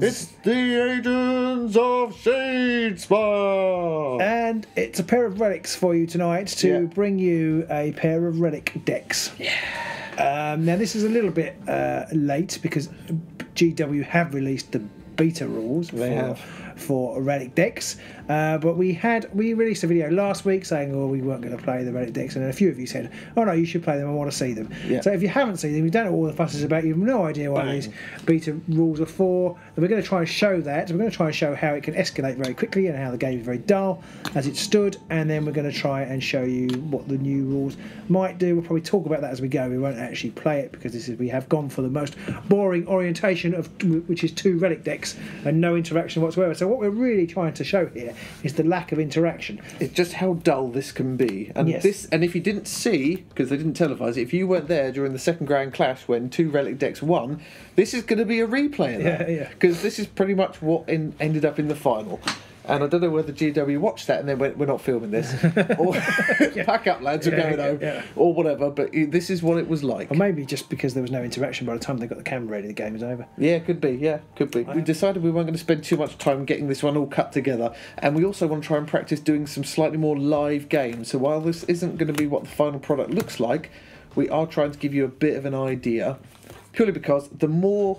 It's the Agents of Shadespire! And it's a pair of relics for you tonight to bring you a pair of relic decks. Yeah. Now, this is a little bit late because GW have released the beta rules for relic decks, but we released a video last week saying we weren't going to play the relic decks, and a few of you said, oh no, you should play them, I want to see them. So if you haven't seen them, you don't know what all the fuss is about, you have no idea what these beta rules are for, and we're going to try and show that. We're going to try and show how it can escalate very quickly and how the game is very dull as it stood, and then we're going to try and show you what the new rules might do. We'll probably talk about that as we go. We won't actually play it because we have gone for the most boring orientation which is 2 relic decks and no interaction whatsoever. So what we're really trying to show here is the lack of interaction. It's just how dull this can be. And and if you didn't see, because they didn't televise it, if you weren't there during the second Grand Clash when 2 relic decks won, this is going to be a replay of that. Because this is pretty much what ended up in the final. And I don't know whether GW watched that and then went, we're not filming this. Or pack up, lads, we're going home. Or whatever, but this is what it was like. Or maybe just because there was no interaction by the time they got the camera ready, the game was over. Yeah, could be, could be. We decided we weren't going to spend too much time getting this one all cut together. And we also want to try and practice doing some slightly more live games. So while this isn't going to be what the final product looks like, we are trying to give you a bit of an idea. Purely because the more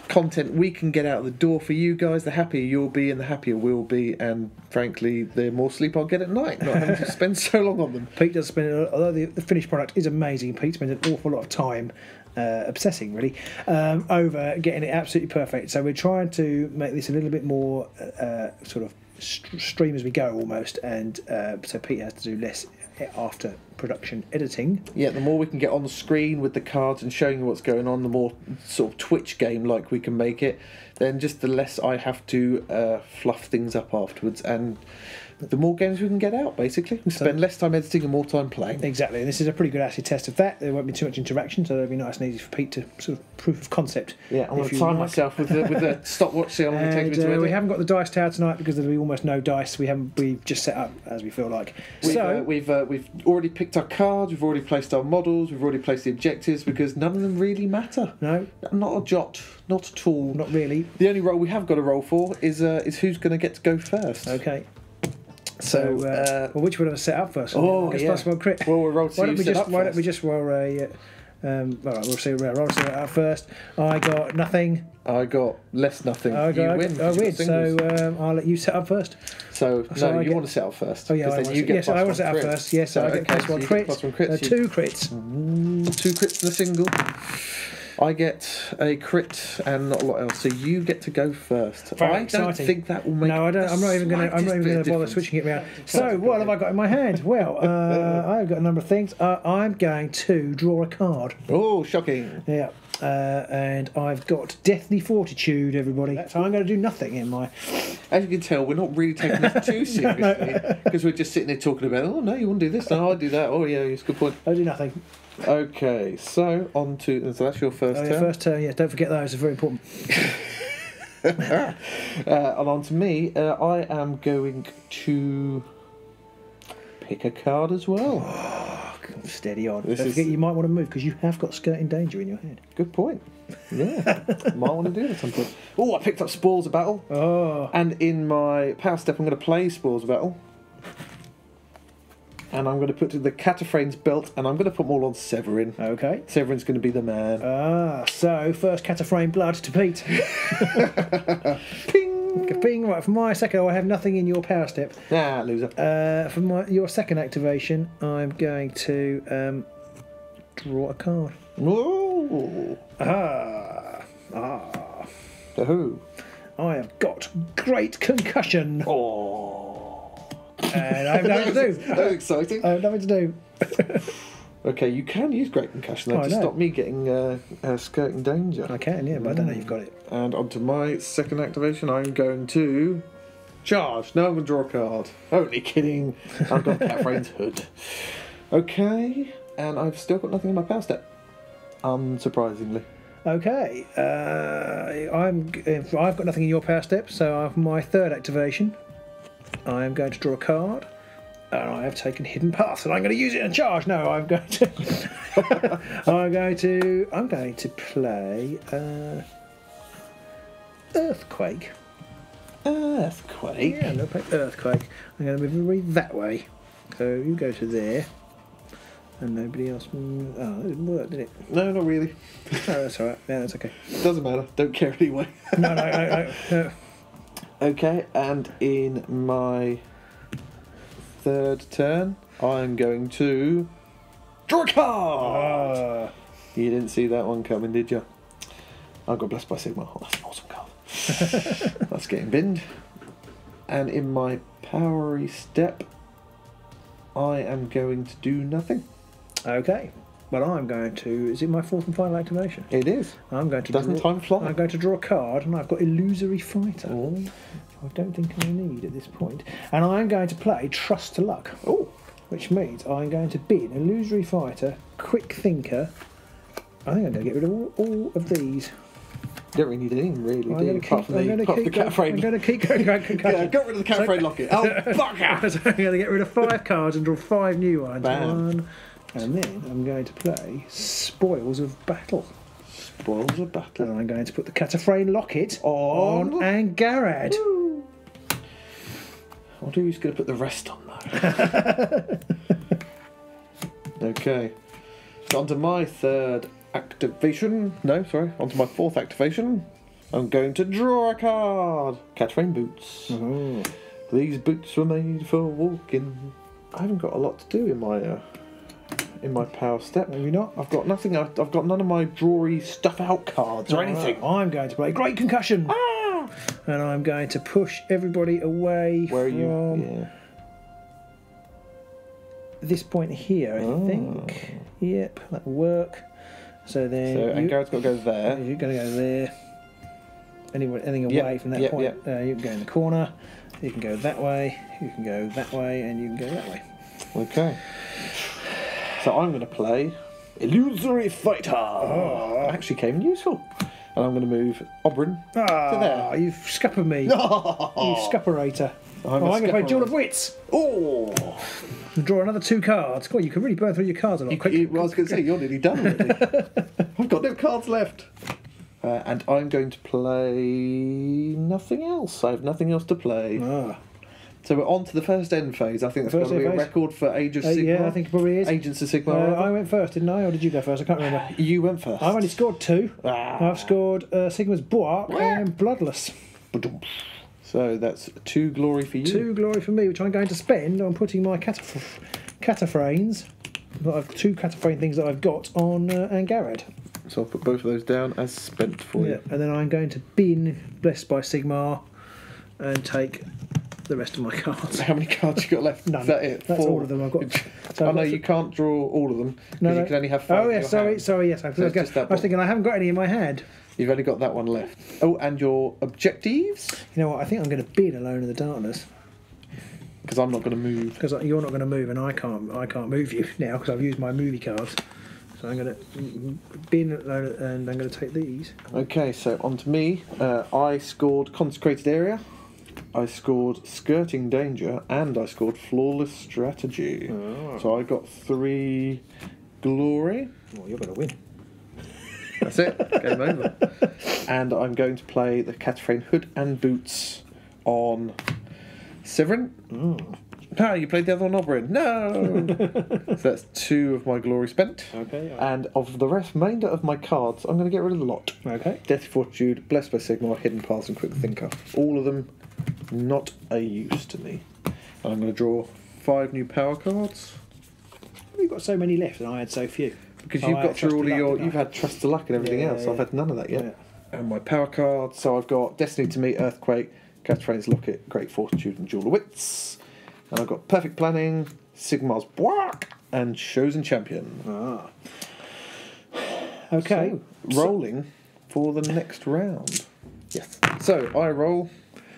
content we can get out the door for you guys, the happier you'll be and the happier we'll be, and frankly the more sleep I'll get at night not having to spend so long on them. Pete does spend, although the finished product is amazing, Pete spends an awful lot of time obsessing really over getting it absolutely perfect. So we're trying to make this a little bit more sort of stream as we go almost, and so Pete has to do less after production editing. Yeah, the more we can get on the screen with the cards and showing you what's going on, the more sort of Twitch game like we can make it, then just the less I have to fluff things up afterwards, and the more games we can get out, basically. We spend less time editing and more time playing. Exactly, and this is a pretty good acid test of that. There won't be too much interaction, so it'll be nice and easy for Pete to sort of proof of concept. Yeah, I'm going to time myself with the stopwatch, see how long it takes me to edit. We haven't got the dice tower tonight because there'll be almost no dice. We've just set up as we feel like. We've already picked our cards, we've already placed our models, we've already placed the objectives, because none of them really matter. No. Not a jot, not at all. Not really. The only role we have got a roll for is who's going to get to go first. Okay. So, well, which one do I set up first? Oh, yeah. +1 crit. Well, we'll roll. Why don't we just roll a? All right, we'll see. Roll it out first. I got nothing. I got less nothing. I win. So I'll let you set up first. So you want to set up first. Oh yeah, I want to set up first. Yes, so I get +1 crit. +1 crit. 2 crits. 2 crits and a single. I get a crit and not a lot else, so you get to go first. I don't think that will make. No, I don't. I'm not even going to bother switching it around. So what have I got in my hand? Well, I've got a number of things. I'm going to draw a card. Oh, shocking! Yeah. And I've got Deathly Fortitude, everybody. So I'm going to do nothing in my... As you can tell, we're not really taking this too seriously, because we're just sitting there talking about, oh no, you want to do this, no, I'll do that, oh yeah, it's a good point. I'll do nothing. Okay, so on to... So that's your first turn? First turn, yeah, don't forget those, they're very important. And on to me, I am going to pick a card as well. Steady on. Don't forget you might want to move because you have got Skirting Danger in your head. Good point. Yeah, might want to do it at some point. Oh, I picked up Spores of Battle. Oh. And in my power step, I'm going to play Spores of Battle. And I'm going to put the Cataphrane's belt, and I'm going to put them all on Severin. Okay. Severin's going to be the man. So first Cataphrane blood to Pete. Ping! Ping. Right, for my second, I have nothing in your power step. Ah, loser. For your second activation, I'm going to draw a card. Ooh. Who? I have got Great Concussion. Oh. And I have nothing to do. That's exciting. I have nothing to do. Okay, you can use Great Concussion though, to stop me getting Skirting Danger. I can, yeah, but I don't know you've got it. And onto my second activation, I'm going to charge. No, I'm going to draw a card. Only kidding. I've got Catphrane's Hood. Okay, and I've still got nothing in my power step, unsurprisingly. Okay, I've got nothing in your power step, so for my third activation, I am going to draw a card. And I have taken Hidden Path, and I'm going to use it in a charge. No, I'm going to. I'm going to play. Earthquake. Earthquake? Yeah, I'm going to play Earthquake. I'm going to move everybody that way. So you go to there. And nobody else... Oh, that didn't work, did it? No, not really. Oh, that's alright. Yeah, that's okay. Doesn't matter. Don't care anyway. No. Okay, and in my third turn, I'm going to draw a card! You didn't see that one coming, did you? I got blessed by Sigmar. Oh, that's an awesome card. That's getting binned. And in my powery step, I am going to do nothing. Okay. Well, I'm going to... Is it my fourth and final activation? It is. I'm going to Doesn't time fly? I'm going to draw a card, and I've got Illusory Fighter. Oh. I don't think I need at this point. And I'm going to play Trust to Luck. Oh. Which means I'm going to bin Illusory Fighter, Quick Thinker. I think I'm going to get rid of all of these. You don't really need anything, really, do you? Apart from the katophrane. I'm going to keep going. Yeah, got rid of the katophrane locket. Oh, bugger! So I'm going to get rid of 5 cards and draw 5 new ones. Bam. 1, and then I'm going to play Spoils of Battle. Spoils of Battle. And I'm going to put the katophrane locket on Angarad. I wonder who's going to put the rest on, though. Okay. So on to my third activation. No, sorry. On to my fourth activation. I'm going to draw a card. Katophrane boots. Oh. These boots were made for walking. I haven't got a lot to do in my power step. Maybe not. I've got nothing. I've got none of my drawy stuff out cards or anything. I'm going to play Great Concussion. Ah! And I'm going to push everybody away from this point here, I think. Yep, that'll work. So then Angarad's got to go there. You're going to go there. Anything away from that point. You can go in the corner. You can go that way. You can go that way, and you can go that way. Okay. So I'm going to play Illusory Fighter. Oh. Actually came in useful. And I'm going to move Oberyn to there. You've scuppered me. You scupperator. I'm going to play Duel of Wits. Oh! And draw another 2 cards. God, you can really burn through your cards a lot quick. Well, I was going to say, you're nearly done already. I've got no cards left. And I'm going to play nothing else. I have nothing else to play. So we're on to the first end phase. I think that's going to be a record for Age of Sigmar. Yeah, I think it probably is. Agents of Sigmar. I went first, didn't I? Or did you go first? I can't remember. You went first. I've only scored 2. I've scored Sigmar's Boark and Bloodless. So that's 2 glory for you. 2 glory for me, which I'm going to spend on putting my katophrane 2 katophrane things that I've got on Angarad. So I'll put both of those down as spent for you. And then I'm going to bin Blessed by Sigmar and take the rest of my cards. How many cards you got left? None. Is that it? That's 4? all of them I've got. So you can't draw all of them because you can only have 5. Oh, yes, sorry, yes. I was thinking I haven't got any in my hand. You've only got that one left. Oh, and your objectives? You know what? I think I'm going to bin Alone in the Darkness. Because I'm not going to move. Because you're not going to move, and I can't move you now because I've used my movie cards. So I'm going to bin and I'm going to take these. Okay, so on to me. I scored Consecrated Area. I scored Skirting Danger, and I scored Flawless Strategy. Oh. So I got 3 glory. Well, you're going to win. That's it. Game over. And I'm going to play the katophrane hood and boots on Severin. Ah, you played the other on Oberyn. No! So that's 2 of my glory spent. Okay. And of the remainder of my cards, I'm going to get rid of the lot. Okay. Death Fortitude, Blessed by Sigmar, Hidden Paths, and Quick Thinker. All of them not a use to me. And I'm going to draw 5 new power cards. You've got so many left, and I had so few. Because you've got through all of your... You've had Trust to Luck and everything else. I've had none of that yet. Yeah. And my power cards. So I've got Destiny to Meet, Earthquake, Katophrane's Locket, Great Fortitude, and Duel of Wits. And I've got Perfect Planning, Sigmar's Boark, and Chosen Champion. Okay. So, rolling for the next round. Yes. So I roll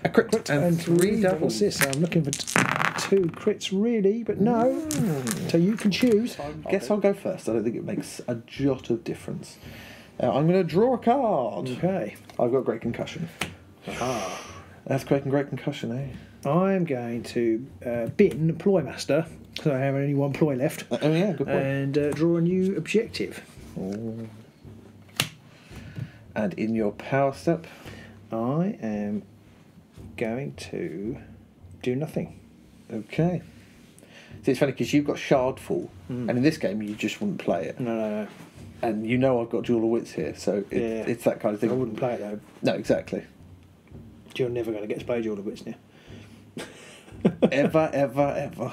a crit and 3 doubles. I'm looking for 2 crits really, but no. So you can choose. I guess I'll go first. I don't think it makes a jot of difference. I'm going to draw a card. Okay. I've got Great Concussion. Earthquake and Great Concussion, eh? I'm going to bin Ploy Master, so I have only 1 ploy left. Oh yeah, good point. And draw a new objective. And in your power step, I am going to do nothing. Okay. See, it's funny because you've got Shardfall, and in this game you just wouldn't play it. No. And you know I've got Jewel of Wits here, so it's that kind of thing. I wouldn't play it though. No, exactly. You're never going to get to play Jewel of Wits now. ever.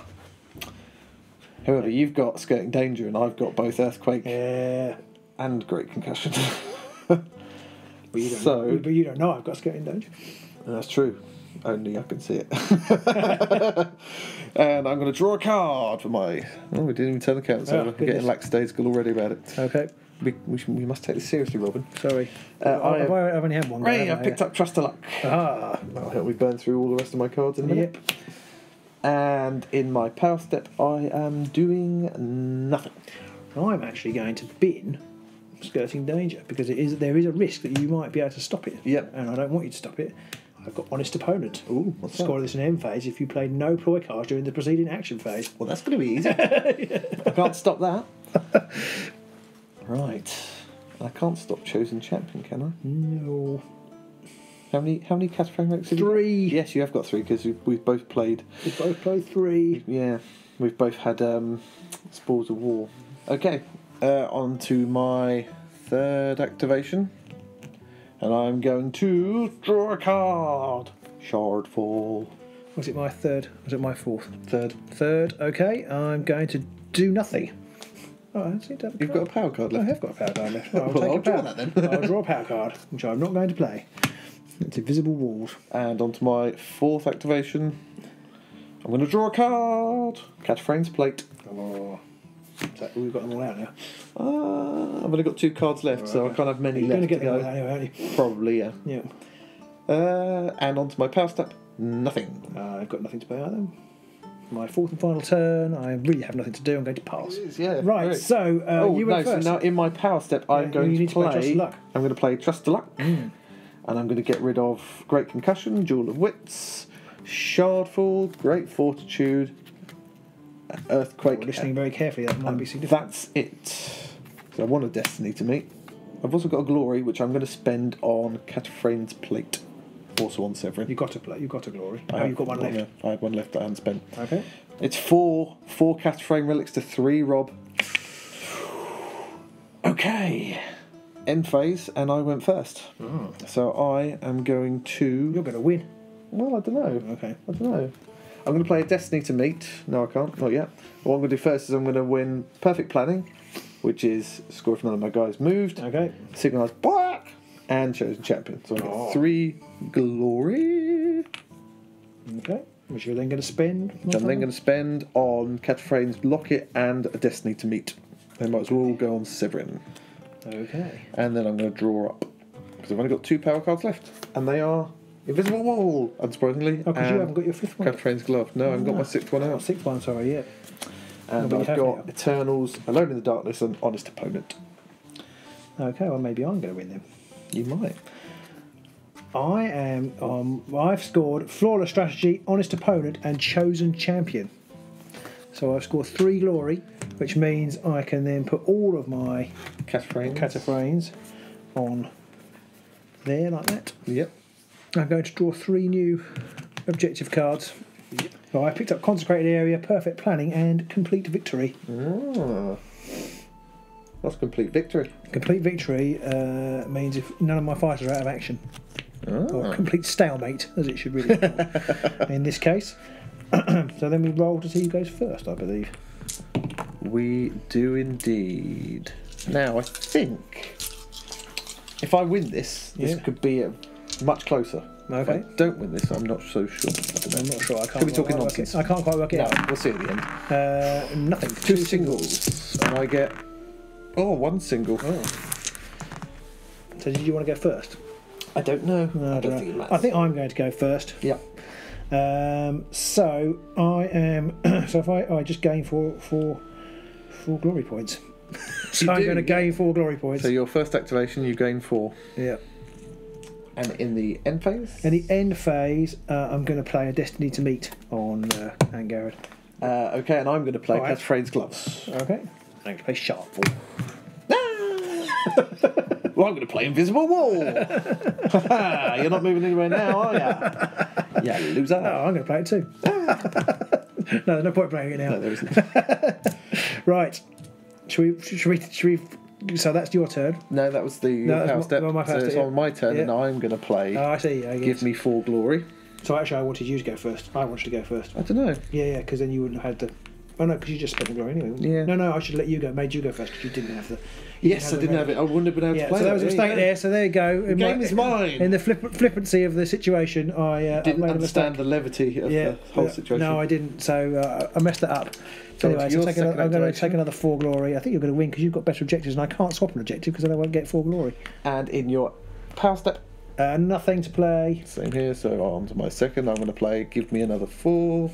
However, you've got Skirting Danger, and I've got both Earthquake and Great Concussion. But you don't know I've got Skirting Danger. That's true. Only I can see it. And I'm going to draw a card for my... Oh, we didn't even turn the counts over. I'm getting lackadaisical already about it. Okay. We must take this seriously, Robin. Sorry. I've only had one. Ray, I've picked up Trust to Luck. That'll help me burn through all the rest of my cards in a minute. Yep. And in my power step, I am doing nothing. I'm actually going to bin Skirting Danger because there is a risk that you might be able to stop it. Yep. And I don't want you to stop it. I've got Honest Opponent. Ooh, what's that? Score this in end phase if you played no ploy cards during the preceding action phase. Well, that's going to be easy. I can't stop that. Right. I can't stop Chosen Champion, can I? No. How many katophrane relics have you got? 3. Yes, you have got 3 because we've both played. We've both played 3. Yeah, we've both had Spores of War. Okay, on to my third activation. And I'm going to draw a card. Shardfall. Was it my third? Was it my fourth? Third. Okay, I'm going to do nothing. Oh, I see that. You've got a power card I left. have got a power card left. Well, I'll draw that then. I'll draw a power card, which I'm not going to play. It's Invisible Walls. And on to my fourth activation. I'm going to draw a card. Katofrane's Plate. Oh. So we've got them all out now. I've only got 2 cards left, so I can't have many You're left going to get to them go. all out anyway, aren't you? Probably, yeah. Yeah. And on to my power step. Nothing. I've got nothing to play out then. My fourth and final turn. I really have nothing to do. I'm going to pass. Yeah. Right. Great. So you went first. So now in my power step, I'm going you to need to play Trust to Luck. I'm going to play Trust to Luck, and I'm going to get rid of Great Concussion, Jewel of Wits, Shardfall, Great Fortitude, Earthquake. Listening very carefully, that might be significant. That's it. So I want a Destiny to meet. I've also got a Glory, which I'm going to spend on Katofrane's Plate. Also on Severin. You've got to play. You've got a Glory. You've got one left. Yeah, I had one left that I hadn't spent. Okay. It's four Katofrane relics to 3, Rob. Okay. End phase, and I went first. Oh. So I am going to... You're going to win. Well, I don't know. Okay. I don't know. I'm going to play a Destiny to meet. No, I can't. Not yet. What I'm going to do first is I'm going to win Perfect Planning, which is score if none of my guys moved. Okay. Signalise Black, and Chosen Champion. So I've got 3 Glory. Okay. Which you're then going to spend. Which I'm then going to spend on Katofrane's Locket and a Destiny to meet. They might as well all go on Severin. Okay. And then I'm going to draw up. Because I've only got 2 power cards left. And they are Invisible Wall, unsurprisingly. Oh, because you haven't got your 5th one. Katofrane's Glove. No, I haven't got my 6th one out. 6th one, sorry, yeah. And but you I've have got now. Eternals, Alone in the Darkness, and Honest Opponent. Okay, well maybe I'm going to win then. You might. I am. I've scored Flawless Strategy, Honest Opponent, and Chosen Champion. So I've scored 3 Glory, which means I can then put all of my Katofranes on there like that. Yep. I'm going to draw 3 new objective cards. Yep. So I picked up Consecrated Area, Perfect Planning, and Complete Victory. Ah. That's complete victory. Complete Victory means if none of my fighters are out of action. Or complete stalemate, as it should really be in this case. So then we roll to see who goes first, I believe. We do indeed. Now, I think if I win this could be much closer. Okay. If I don't win this, I'm not so sure. I don't know. I'm not sure. I can't. Could be talking quite work nonsense. I can't quite work it No, out. we'll see at the end. Nothing. 2 singles. And I get... 1 single. Oh. So did you want to go first? I don't know. No, I don't think it matters. I think I'm going to go first. Yeah. So I am. So if I just gain 4 glory points. So I'm going to gain 4 glory points. So your first activation, you gain 4. Yeah. And in the end phase? In the end phase, I'm going to play a Destiny to Meet on Angarad. Okay, and I'm going to play Right. Katofrane's Gloves. Okay. I'm going to play Sharpfall. Well, I'm going to play Invisible Wall. You're not moving anywhere now, are you? Yeah, loser. No, I'm going to play it too. No, there's no point playing it now. No, there isn't. Right. Should we? So that's your turn. No, that was the power step. my power so step, it's on my turn, and I'm going to play. Oh, I see. Yeah, Give me 4 glory. So actually, I wanted you to go first. I wanted to go first. I don't know. Yeah, because then you wouldn't have had the. Oh no, because you just spent the glory anyway. Wouldn't you? Yeah. No, I should let you go. Made you go first because you didn't have the. Yes, I didn't have it. I wouldn't have been able to play. So that was a mistake there. So there you go. The game is mine. In the flippancy of the situation, I didn't made understand the levity of the whole situation. No, I didn't. So I messed that up. So anyway, I'm going to take another 4 glory. I think you're going to win because you've got better objectives, and I can't swap an objective because then I won't get 4 glory. And in your power step, nothing to play. Same here. So on to my second, I'm going to play. Give me another 4.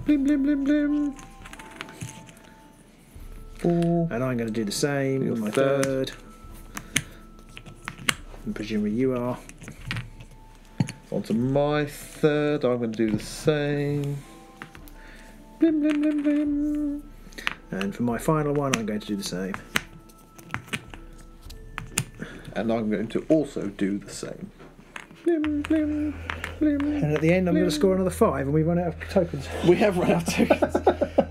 Blim blim blim blim. 4. And I'm going to do the same with my third. And presumably you are. On to my third, I'm going to do the same. Blim blim blim blim. And for my final one, I'm going to do the same. And I'm going to also do the same. Blim blim blim. And at the end, I'm going to score another 5, and we've run out of tokens. We have run out of tokens.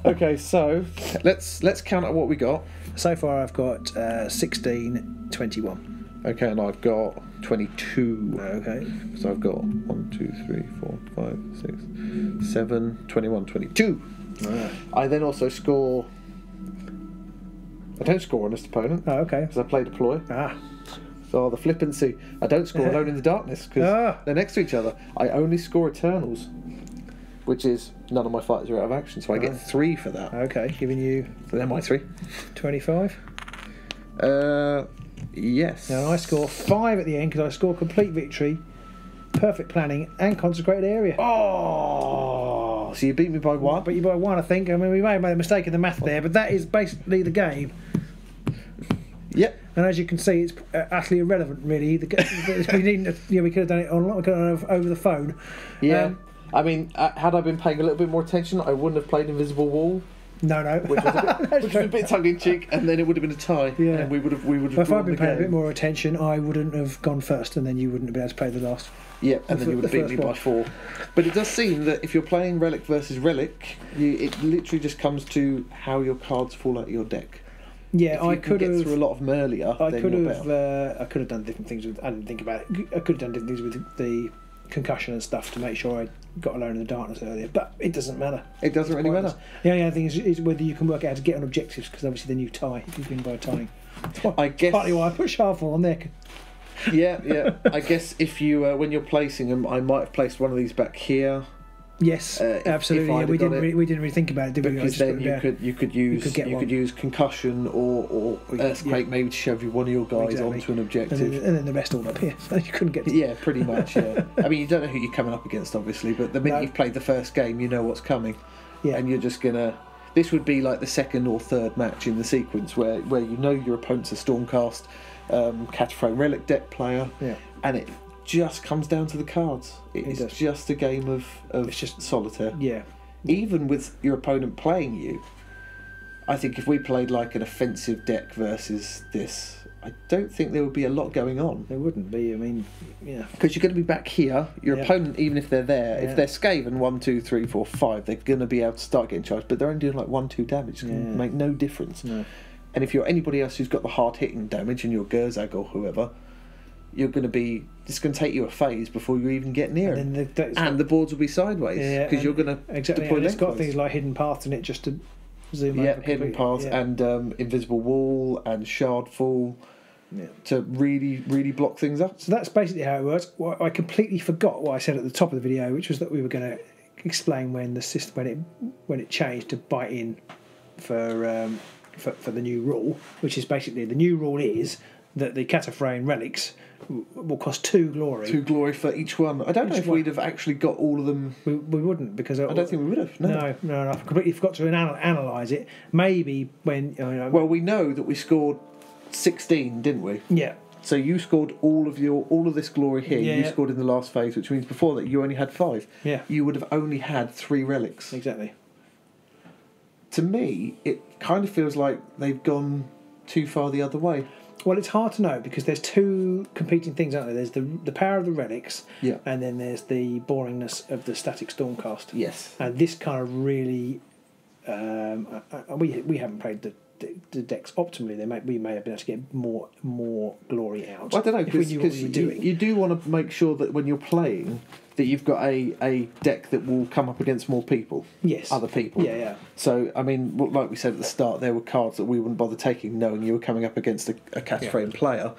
Okay, so let's count out what we got. So far, I've got 16, 21. Okay, and I've got 22. Okay. So I've got 1, 2, 3, 4, 5, 6, 7, 21, 22. Right. I then also score. I don't score honest opponent. Oh, okay. Because I play deploy. Ah. So the flippancy. I don't score Alone in the Darkness because they're next to each other. I only score Eternals, which is none of my fighters are out of action, so I get 3 for that. Okay, giving you. So they're my 3. 25. Yes. Now I score 5 at the end because I score complete victory, perfect planning, and consecrated area. Oh, so you beat me by 1. But you by 1, I think. I mean, we may have made a mistake in the math there, but that is basically the game. Yep. And as you can see, it's utterly irrelevant, really. We could have done it online, we could have done it over the phone. Yeah. I mean, had I been paying a little bit more attention, I wouldn't have played Invisible Wall. No. Which was a bit tongue in cheek, and then it would have been a tie. Yeah. And we would have. If I'd been paying a bit more attention, I wouldn't have gone first, and then you wouldn't have been able to play the last. Yeah, and then you would have beaten me by 4. But it does seem that if you're playing Relic versus Relic, it literally just comes to how your cards fall out of your deck. Yeah, I could have get through a lot of them earlier. I could have done different things with. I didn't think about it. I could have done different things with the concussion and stuff to make sure I got Alone in the Darkness earlier, but it doesn't matter. It doesn't really matter. The only thing is whether you can work out how to get on objectives, because obviously then you tie if you win by tying. I guess partly why I put Sharfall on there. Yeah. I guess if you when you're placing them, I might have placed one of these back here. Yes, absolutely. Yeah, we didn't really think about it, did we? Because then you could use concussion or earthquake maybe to shove one of your guys onto an objective, and then the rest all up here. So you couldn't get. Yeah, pretty much. Yeah. I mean, you don't know who you're coming up against, obviously, but the minute you've played the first game, you know what's coming. Yeah. And you're just gonna. This would be like the second or third match in the sequence where you know your opponent's a Stormcast, katophrane Relic deck player, and it just comes down to the cards. It's just a game of it's just solitaire. Yeah. Even with your opponent playing you, I think if we played like an offensive deck versus this, I don't think there would be a lot going on. There wouldn't be. I mean, yeah. Because you're going to be back here. Your opponent, even if they're there, if they're Skaven 1, 2, 3, 4, 5, they're going to be able to start getting charged. But they're only doing like 1, 2 damage. It's going to make no difference. No. And if you're anybody else who's got the hard hitting damage, and you're Gerzag or whoever, you're going to be. It's going to take you a phase before you even get near it. And the boards will be sideways because you're going to deploy. And it's got things like hidden paths in it just to zoom over. Yeah, hidden paths and invisible wall and shard fall. Yeah. To really, really block things up. So that's basically how it works. Well, I completely forgot what I said at the top of the video, which was that we were going to explain when the system when it changed to bite in for the new rule, which is basically the new rule is that the katophrane relics will cost 2 glory. 2 glory for each one. I don't know if we'd have actually got all of them. We wouldn't, because I don't think we would have. No, I completely forgot to analyse it. Maybe when well, we know that we scored 16, didn't we? Yeah. So you scored all of this glory here. You scored in the last phase, which means before that you only had 5. Yeah. You would have only had 3 relics. Exactly. To me, it kind of feels like they've gone too far the other way. Well, it's hard to know because there's two competing things, aren't there? There's the power of the relics, and then there's the boringness of the static Stormcast. Yes. And this kind of really, we haven't played the decks optimally. We may have been able to get more glory out. Well, I don't know, because you do want to make sure that when you're playing, that you've got a deck that will come up against more people. Yes. Other people. Yeah. So, I mean, like we said at the start, there were cards that we wouldn't bother taking knowing you were coming up against a katophrane player.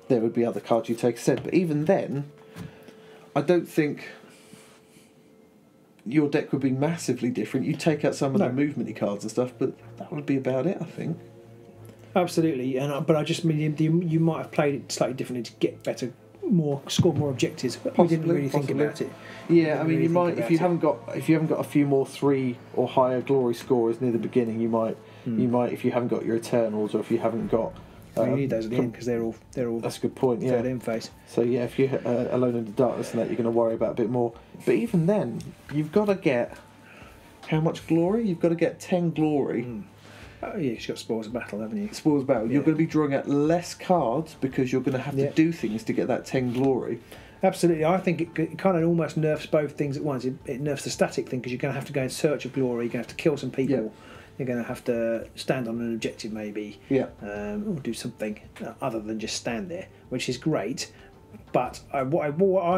There would be other cards you take instead. But even then, I don't think your deck would be massively different. You take out some of the movement-y cards and stuff, but that would be about it, I think. Absolutely. But I just mean you might have played it slightly differently to get better, score more objectives. But we didn't really think about it. Yeah, I mean, you might if you haven't got a few more 3 or higher glory scorers near the beginning, you might if you haven't got your Eternals or if you haven't got. You need those at the end because they're all. That's a good point. Yeah. Third in phase. So yeah, if you're alone in the darkness and that, you're going to worry about a bit more. But even then, you've got to get how much glory? You've got to get 10 glory. Oh, yeah, you've got Spores of Battle, haven't you? Spores of Battle. Yeah. You're going to be drawing out less cards because you're going to have to do things to get that 10 glory. Absolutely. I think it kind of almost nerfs both things at once. It nerfs the static thing because you're going to have to go in search of glory. You're going to have to kill some people. Yeah. You're going to have to stand on an objective maybe. Yeah. Or do something other than just stand there, which is great. But what I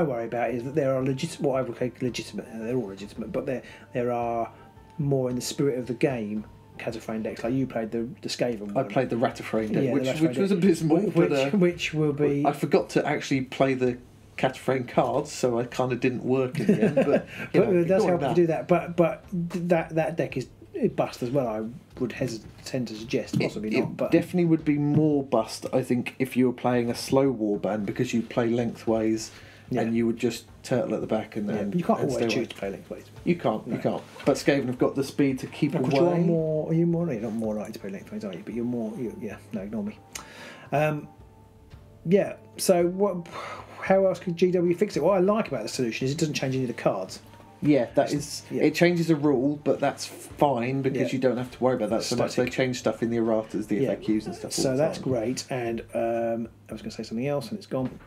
worry about is that there are legitimate. What I would call legitimate. They're all legitimate, but there are more in the spirit of the game. Katophrane decks, like you played the Skaven one. I played the Ratafrane deck, which was abysmal. Which will be. I forgot to actually play the Katophrane cards, so I kind of didn't work in the end. But it does help to do that. But that deck is bust as well. I would tend to suggest possibly not. But definitely would be more bust. I think if you were playing a slow warband because you play lengthways. Yeah. And you would just turtle at the back and then. But you can't always choose to play lengthways. You can't. But Skaven have got the speed to keep away. You're not more likely to play lengthways, are you? But you're more. Ignore me. So how else could GW fix it? What I like about the solution is it doesn't change any of the cards. Yeah, it changes a rule, but that's fine because you don't have to worry about that so much. They change stuff in the erratas, the FAQs and stuff. So that's great. And I was going to say something else, and it's gone.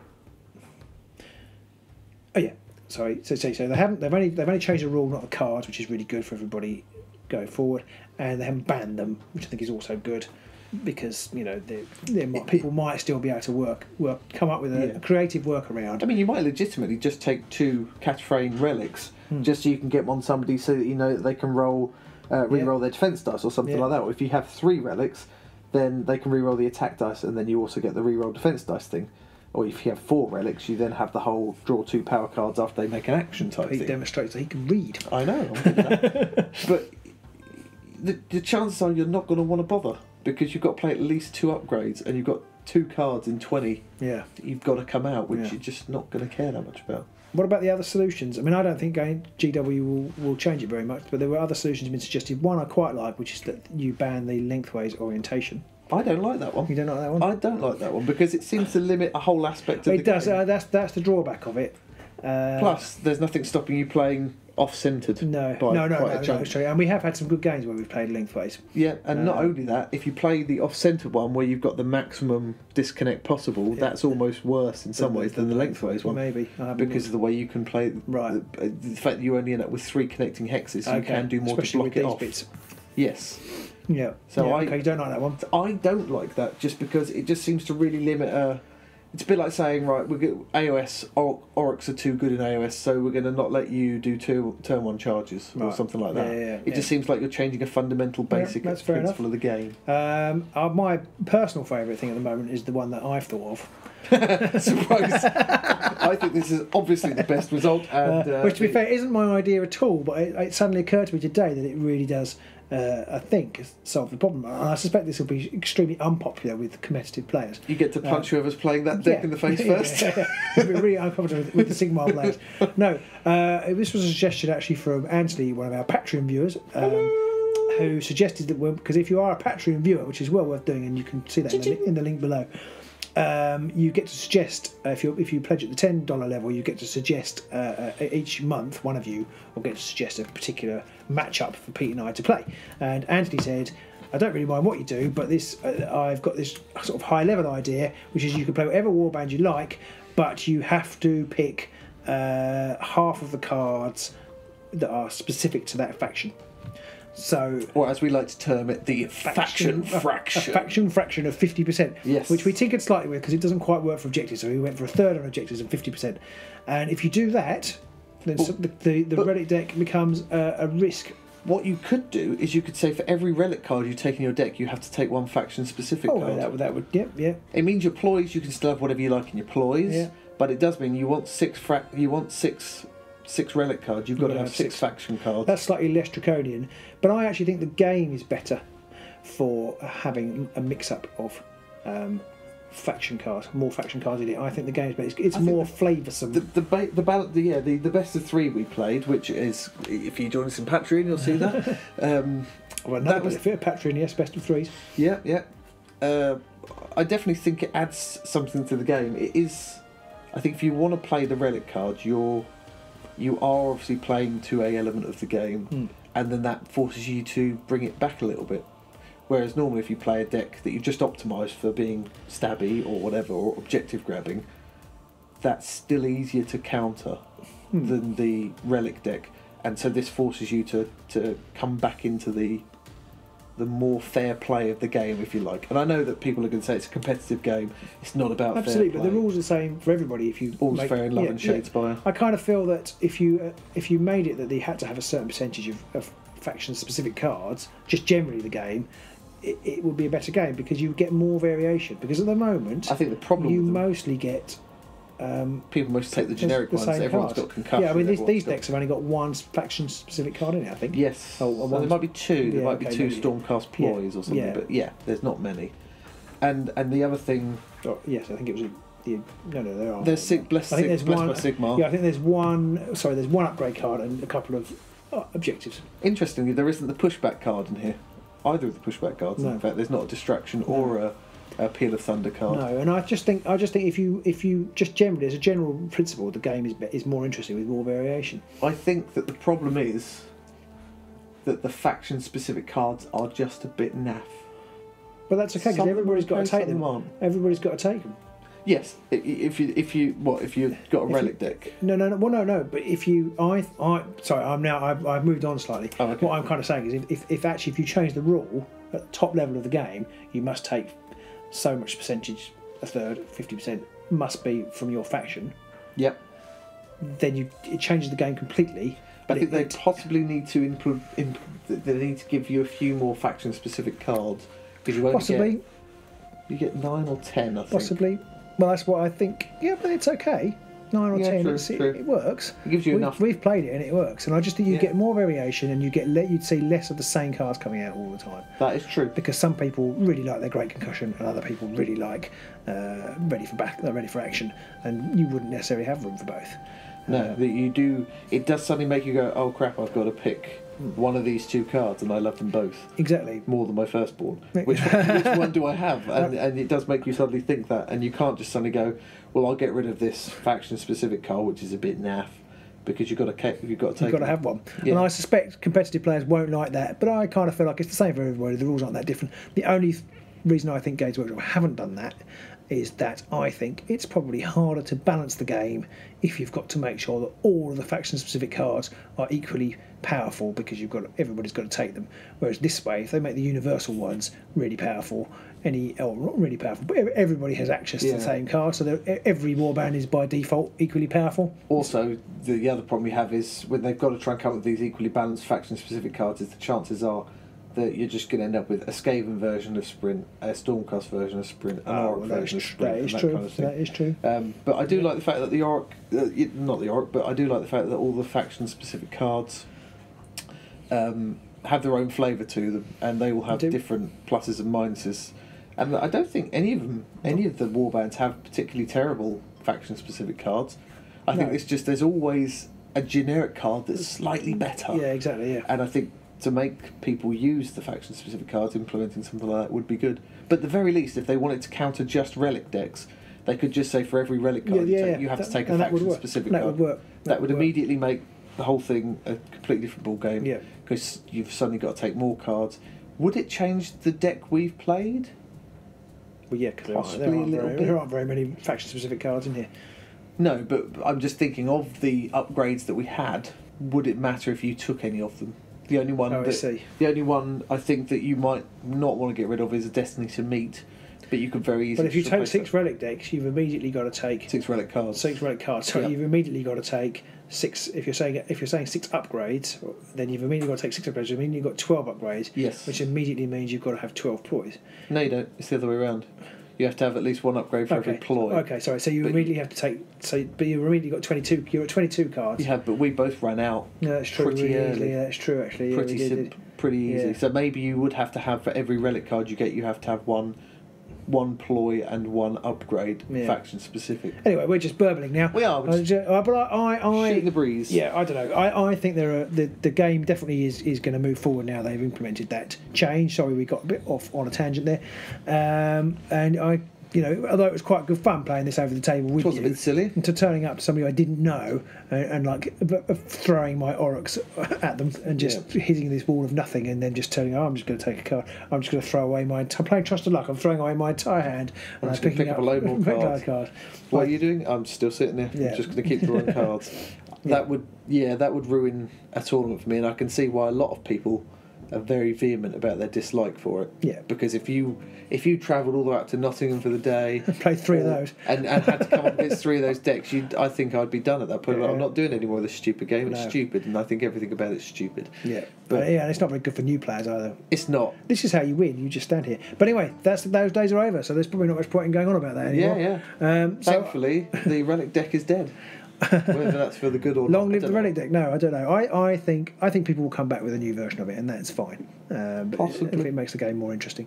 Oh yeah, sorry. So they've only changed the rule, not the cards, which is really good for everybody going forward, and they haven't banned them, which I think is also good because people might still be able to come up with a creative workaround. I mean, you might legitimately just take 2 Katophrane relics just so you can get them on somebody so that you know that they can re-roll their defense dice or something like that. Or if you have 3 relics, then they can re-roll the attack dice, and then you also get the re-roll defense dice thing. Or if you have 4 relics, you then have the whole draw 2 power cards after they make an action type thing. He demonstrates that he can read. I know. But the chances are you're not going to want to bother because you've got to play at least 2 upgrades and you've got 2 cards in 20 that you've got to come out, which you're just not going to care that much about. What about the other solutions? I mean, I don't think GW will change it very much, but there were other solutions been suggested. One I quite like, which is that you ban the lengthways orientation. I don't like that one. You don't like that one? I don't like that one because it seems to limit a whole aspect of the game. It does. That's the drawback of it. Plus, there's nothing stopping you playing off-centred. No, it's true. And we have had some good games where we've played lengthways. Yeah, and not only that, if you play the off-centred one where you've got the maximum disconnect possible, that's almost worse in some ways than the lengthways one. Maybe. Because of the way you can play. Right. The fact that you only end up with 3 connecting hexes, so you can do more to block it off. Bits. Yes. Yeah. So you don't like that one? I don't like that just because it just seems to really limit it's a bit like saying, right, AOS, Oryx are too good in AOS, so we're going to not let you do turn 1 charges or something like that. It just seems like you're changing a fundamental basic principle of the game. My personal favourite thing at the moment is the one that I've thought of. Surprise! I think this is obviously the best result. And, which, to be fair, isn't my idea at all, but it suddenly occurred to me today that it really does, I think, solve the problem. And I suspect this will be extremely unpopular with competitive players. You get to punch whoever's playing that deck in the face first. It'll be really unpopular with the Sigmar players. No, this was a suggestion actually from Anthony, one of our Patreon viewers. Who suggested that because if you are a Patreon viewer, which is well worth doing, and you can see that in the link below, you get to suggest if you pledge at the $10 level, you get to suggest each month one of you will get to suggest a particular matchup for Pete and I to play. And Anthony said I don't really mind what you do, but this I've got this sort of high level idea, which is you can play whatever warband you like, but you have to pick half of the cards that are specific to that faction. So, or as we like to term it, the faction fraction. A faction fraction of 50%. Yes. Which we tinkered slightly with because it doesn't quite work for objectives. So we went for a third on objectives and 50%. And if you do that, then the relic deck becomes a risk. What you could do is you could say for every relic card you take in your deck, you have to take one faction specific card. That would, yeah. It means your ploys, you can still have whatever you like in your ploys, but it does mean you want six relic cards. You've got to have six faction cards. That's slightly less draconian, but I actually think the game is better for having a mix-up of faction cards, more faction cards in it. I think the game's better. It's more flavoursome. The best of three we played, which is, if you join us in Patreon, you'll see that. Well, another benefit of Patreon, yes, best of threes. Yeah. I definitely think it adds something to the game. It is. I think if you want to play the relic cards, you are obviously playing to a element of the game, and then that forces you to bring it back a little bit. Whereas normally if you play a deck that you've just optimised for being stabby or whatever, or objective grabbing, that's still easier to counter than the relic deck. And so this forces you to come back into the more fair play of the game, if you like. And I know that people are going to say it's a competitive game. It's not about absolutely, fair play. but the rules are the same for everybody. If you all's fair in love and Shadespire. I kind of feel that if you made it that they had to have a certain percentage of faction-specific cards, just generally the game, it would be a better game because you would get more variation. Because at the moment, I think the problem you mostly get. People mostly take the generic ones. Everyone's got concussion. Yeah, I mean these decks have only got one faction-specific card in it, I think. Yes. There might be two. There might be two Stormcast ploys or something. Yeah. But there's not many. And the other thing. Oh, yes, I think it was. No, there are. There's blessed by Sigmar. Yeah, I think there's one. Sorry, there's one upgrade card and a couple of objectives. Interestingly, there isn't the pushback card in here. Either of the pushback cards. No. In fact, there's not a distraction or a Peal of Thunder card. No, and I just think if you just generally, as a general principle, the game is more interesting with more variation. I think that the problem is that the faction-specific cards are just a bit naff. But that's okay because everybody's got to take them. Everybody's got to take them. Yes, if you've got a relic deck. No. But if you, I've moved on slightly. Oh, okay. What I'm kind of saying is, if you change the rule at the top level of the game, you must take so much percentage, a third, 50% must be from your faction. Yep. Then it changes the game completely. But I think they possibly need to they need to give you a few more faction-specific cards because you only you get 9 or 10, I think. Possibly. Well, that's what I think. Yeah, but it's okay. 9 or 10, true. It works. It gives you enough. We've played it and it works, and I just think you get more variation, and you'd see less of the same cards coming out all the time. That is true. Because some people really like their Great Concussion, and other people really like Ready for Action, and you wouldn't necessarily have room for both. No, that you do. It does suddenly make you go, "Oh crap! I've got to pick one of these two cards," and I love them both. Exactly. More than my firstborn. Which one do I have? And it does make you suddenly think that, and you can't just suddenly go, "Well, I'll get rid of this faction-specific card, which is a bit naff," because you've got to have one. Yeah. And I suspect competitive players won't like that, but I kind of feel like it's the same for everybody. The rules aren't that different. The only reason I think Games Workshop haven't done that is that I think it's probably harder to balance the game if you've got to make sure that all of the faction-specific cards are equally powerful, because everybody's got to take them. Whereas this way, if they make the universal ones really powerful, not really powerful, but everybody has access to the same card, so every warband is by default equally powerful. Also, the other problem you have is when they've got to try and come up with these equally balanced faction-specific cards, is the chances are that you're just going to end up with a Skaven version of Sprint, a Stormcast version of Sprint, an Orc version of Sprint. That is true. But I do like the fact that the Orc, not the Orc, but I do like the fact that all the faction-specific cards have their own flavour to them, and they all have different pluses and minuses. And I don't think any of the warbands have particularly terrible faction-specific cards. I think it's just there's always a generic card that's slightly better. Yeah, exactly. Yeah. And I think to make people use the faction-specific cards, implementing something like that would be good. But at the very least, if they wanted to counter just relic decks, they could just say for every relic card you have to take a faction-specific card. That would work. That would immediately make the whole thing a completely different ball game. Yeah. Because you've suddenly got to take more cards. Would it change the deck we've played? Well, yeah, because Possibly there aren't very many faction-specific cards in here. No, but I'm just thinking of the upgrades that we had. Would it matter if you took any of them? The only one the only one I think that you might not want to get rid of is a Destiny to Meet, but you could very easily. But if you take 6 relic decks, you've immediately got to take 6 relic cards. 6 relic cards. So you've immediately got to take 6. If you're saying 6 upgrades, then you've immediately got to take 6 upgrades. I mean, you've got 12 upgrades. Yes. Which immediately means you've got to have 12 ploys. No, you don't. It's the other way around. You have to have at least 1 upgrade for every ploy. Okay, sorry. So you immediately have to take. But you've immediately got 22. You're at 22 cards. You have, but we both ran out. No, that's true. Pretty early. Easily. Yeah, that's true. Actually, Pretty easy. Yeah. So maybe you would have to have for every relic card you get, you have to have one ploy and 1 upgrade, faction specific. Anyway, we're just burbling now. We are. But I shooting the breeze. Yeah, I don't know. I think the game definitely is going to move forward now. They've implemented that change. Sorry, we got a bit off on a tangent there. And I. Although it was quite good fun playing this over the table with you. It was a bit silly. To turning up to somebody I didn't know and like throwing my Aurochs at them and just hitting this wall of nothing and then just turning, I'm just going to take a card. I'm just going to throw away I'm playing Trust of Luck. I'm throwing away my entire hand. And I'm just going to pick up a load more cards. What are you doing? I'm still sitting there. Yeah. I'm just going to keep drawing cards. That would ruin a tournament for me, and I can see why a lot of people are very vehement about their dislike for it. Yeah. Because if you travelled all the way up to Nottingham for the day, played 3 of those, and had to come up against 3 of those decks, I think I'd be done at that point. I'm not doing any more of this stupid game. It's stupid, and I think everything about it's stupid. Yeah. But and it's not very good for new players either. It's not. This is how you win. You just stand here. But anyway, those days are over. So there's probably not much point in going on about that anymore. Yeah. Thankfully, the relic deck is dead. Whether that's for the good or not. Long live the relic deck. No, I don't know. I think people will come back with a new version of it, and that's fine. But Possibly. if it makes the game more interesting.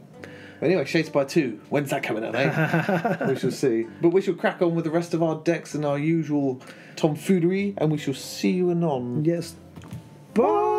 Anyway, Shadespire 2. When's that coming out, eh? We shall see. But we shall crack on with the rest of our decks and our usual tomfoolery, and we shall see you anon. Yes. Bye.